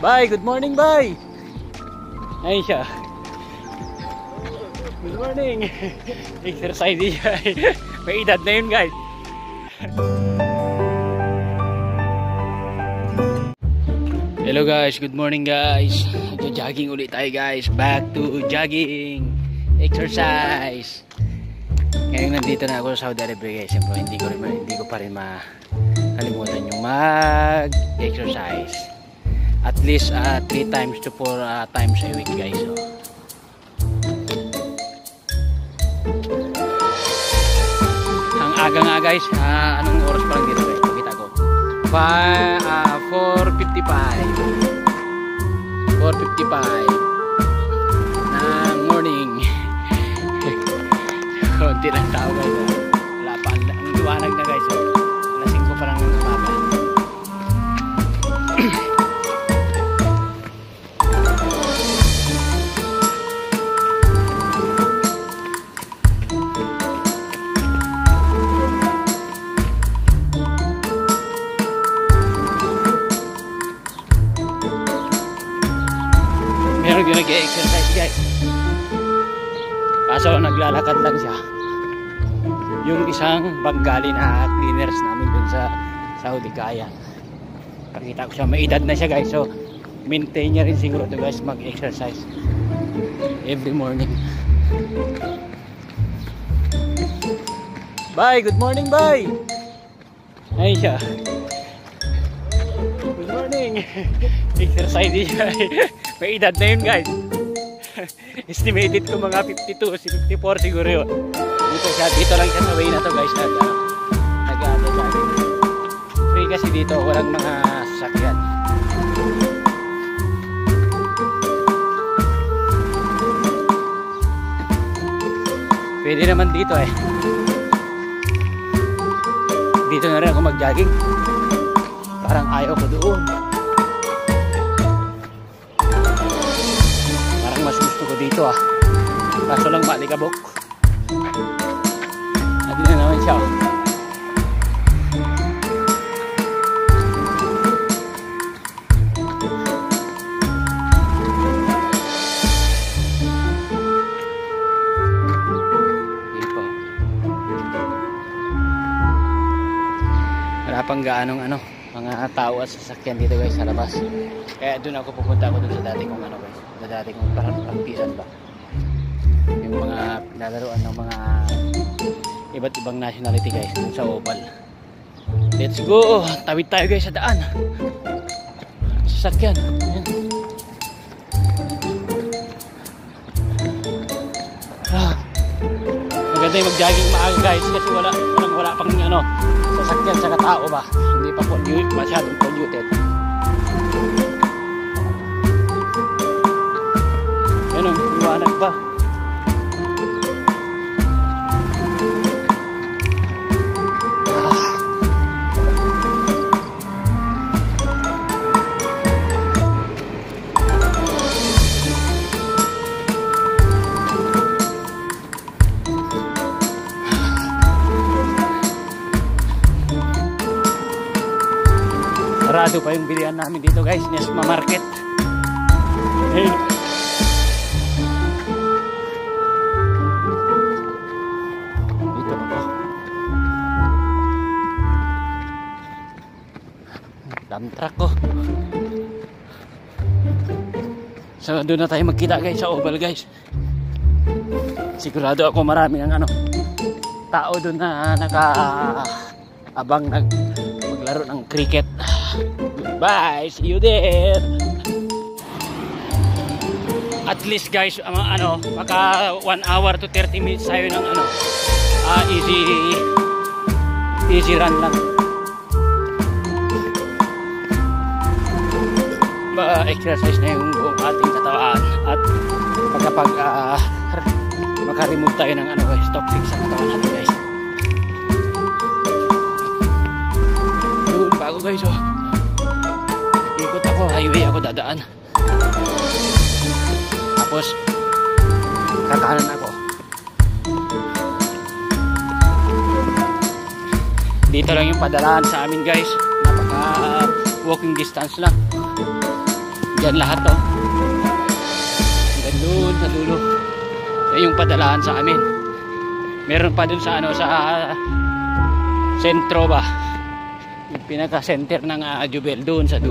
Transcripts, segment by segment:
Bye, good morning, bye. Ayun siya. Good morning. Exercise siya. May edad na yun, guys. Hello guys, good morning guys. Jogging ulit tayo guys. Back to jogging. Exercise. Ngayon nandito na ako sa Saudi Arabia guys. Siyempre hindi ko pa rin makalimutan yung mag-exercise. At least 3 times to 4 times a week guys. So, ang aga nga guys. Anong oras pa lang dito guys? Pakita ko. 4:55 ng morning. Konti lang tao guys. Wala pa ang liwanag na guys. Alas 5 pa lang ng umaga. Meron yung nag-exercise guys. Kaso naglalakad lang siya. Yung isang Bengali na cleaners namin dun sa Saudi kaya. Pakita ko siya, may edad na siya guys. So maintain niya rin siguro to guys mag-exercise every morning. Bye, good morning, bye. Ayun siya. Good morning. Exercise siya. May edad na yun guys. Estimated ko mga 52, 54 siguro yun. Dito lang siya sa way na to guys. Free kasi dito, walang mga sasakyan. Pwede naman dito eh. Dito na rin ako mag-jogging. Parang ayaw ko doon. Mas gusto ko dito kaso lang malikabok. At na naman siya wala pang gaanong mga tao at sasakyan dito guys sa labas. Kaya doon ako pupunta dun sa dati kong guys. Sa dati kong pampisan ba. Yung mga lalaruan ng mga iba't ibang nationality guys dun sa Oval. Let's go! Tawid tayo guys sa daan. Sasakyan. Ayan. Maganda yung mag-jogging maaga guys kasi wala pang sasakyan sa katao ba. Hindi pa masyadong polluted. Yan ang liwanag ba? Sarado pa yung bilihan namin dito guys, Nesma Market. Dito ako. Dump truck ko. So doon na tayo magkita guys sa Oval guys. Sigurado ako marami ng tao doon na naka-abang maglaro ng cricket. Bye, see you there. At least guys, maka 1 hour to 30 minutes tayo ng easy run lang. Exercise na yung buong ating katawan at kapag maka-remove tayo ng toxic sa katawan natin guys. Doon pa ako guys ikot ako, highway ako dadaan. Tapos kakanan ako. Dito lang yung padalaan sa amin guys. Napaka walking distance lang. Diyan lahat to. Hanggang doon sa dulo. Yan yung padalahan sa amin. Meron pa dun sa ano, sa sentro ba, yung pinaka center ng Jubel doon sa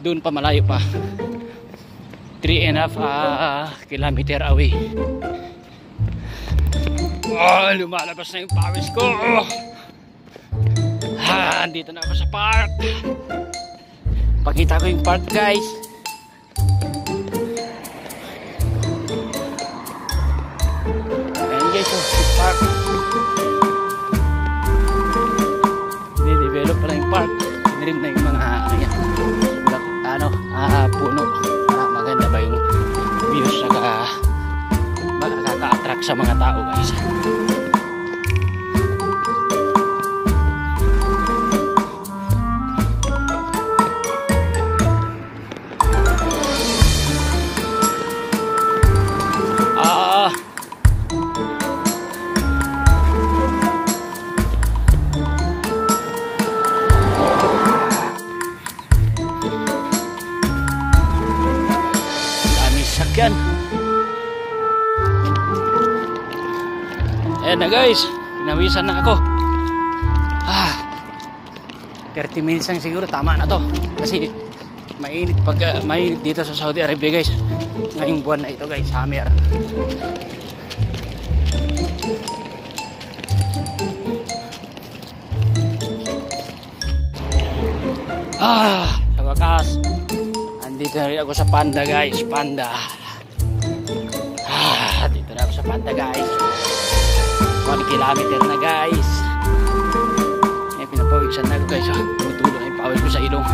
doon pa malayo pa, 3.5 kilometer away. Lumalabas na yung pawis ko. Andito na ako sa park. Pakita ko yung park, guys. Ayan guys, yung park. Nidevelop pa na yung park. Sinirim na yung mga puno. Maganda ba yung views, saka makaka-attract sa mga tao, guys. Yan. Ayan na guys, pinawisan na ako. 30 minutes lang siguro, tama na to. Kasi mainit mainit dito sa Saudi Arabia, guys. Ngayong buwan na ito, guys, summer. Sa wakas, andito na rin ako sa Panda, guys. Panda. Dito na ako sa Panda, guys. 1 kilometer na, guys. Ay, pinapawisan na ako, guys. Tumutulo na yung pawis ko sa ilong.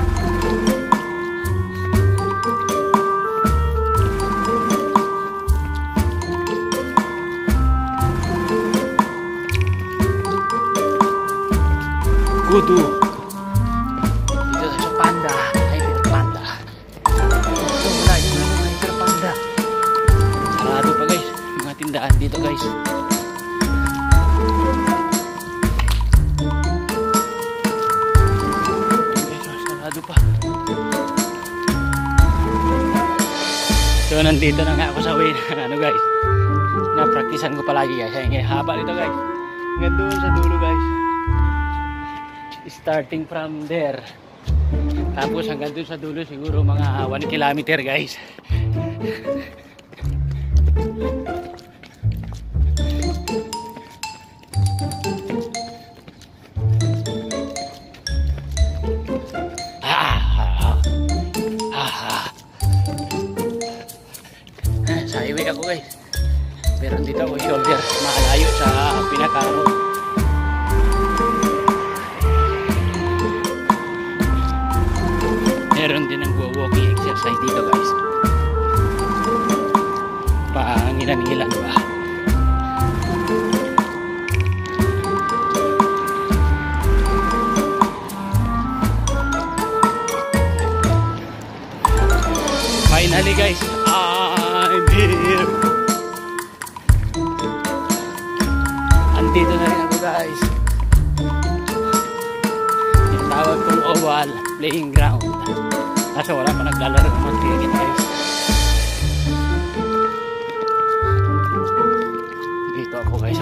Kudu. Dito na sa Panda. Ay, Panda. Ito mula yung Panda. Sarado pa, guys. Mga tindahan dito, guys. Sarado pa. So, nandito na nga ako sa way na guys. Napraktisan ko palagi, guys. Ay, haba nito, guys. Hanggang doon sa dulo, guys. Starting from there. Tapos hanggang doon sa dulo, siguro mga 1 kilometer, guys. Sa highway ako, guys. Meron dito ako shoulder, malayo sa pinaka-road. Meron din ang walking exercise dito, guys. Pangilan-ngilan ba? Finally, guys, I'm here. Andito na rin ako, guys. Yung tawag kong oval playing ground. Kaso wala pa naglalaro ng mga cricket, guys. Dito ako, guys.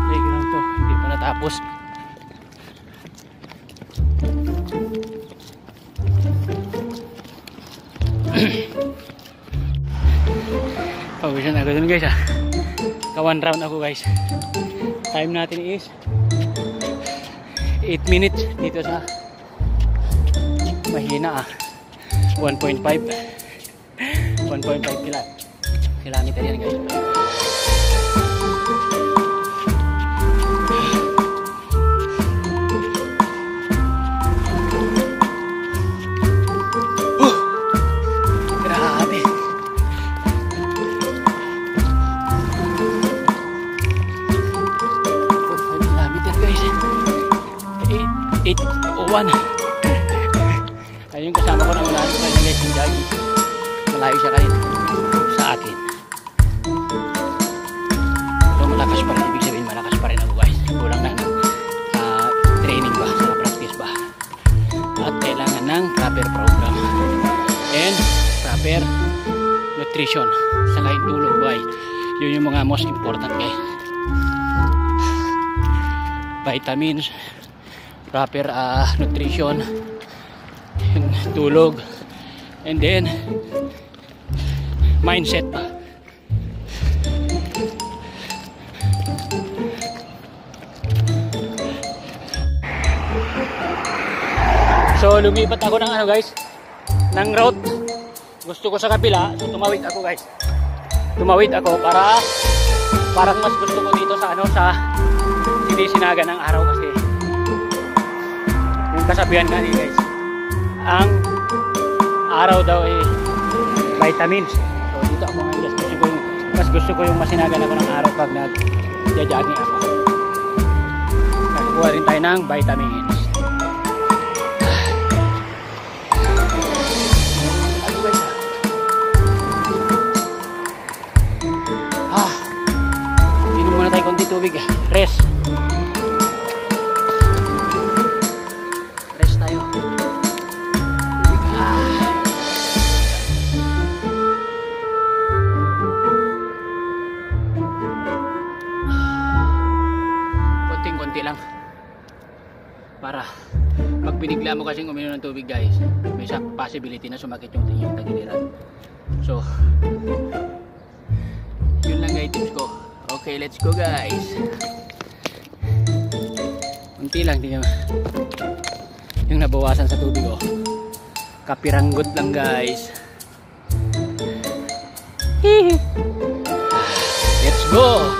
Playground to, hindi pa natapos. Pawisan ako dun, guys. Ka-1 round ako, guys. Time natin is 8 minutes dito sa mahina 1.5 kilometer yan, guys. Grabe. 4.5 kilometer, guys. 8:01. Ayun, kasama ko na unahan ko na, guys, yung jogging. Malayo siya kanina sa akin. So malakas pa rin, ibig sabihin malakas pa rin ako, guys. Kulang na ng training ba, sa practice ba. At kailangan ng proper program. proper nutrition saka yung tulog guys. Yun yung mga most important guys. Vitamins, proper nutrition, tulog, and then mindset pa. So lumipat ako ng guys, ng route. Gusto ko sa kabila, so tumawid ako guys. Tumawid ako para parang mas gusto ko dito sa sa sinisinaga ng araw kasi yung kasabihan nga ni guys, ang araw daw ay vitamins. So dito ako ngayon, mas gusto ko yung masinagan ako ng araw pag nag-jogging ako. Nakukuha rin tayo ng vitamins. Inom muna tayo konti tubig. Rest tayo. Konting-konti lang para pag binigla mo kasing uminom ng tubig guys, may possibility na sumakit yung tagiliran. So yun lang guys tips ko. Okay, let's go guys. Unti lang din yung nabawasan sa tubig oh. Kapiranggot lang guys. Let's go.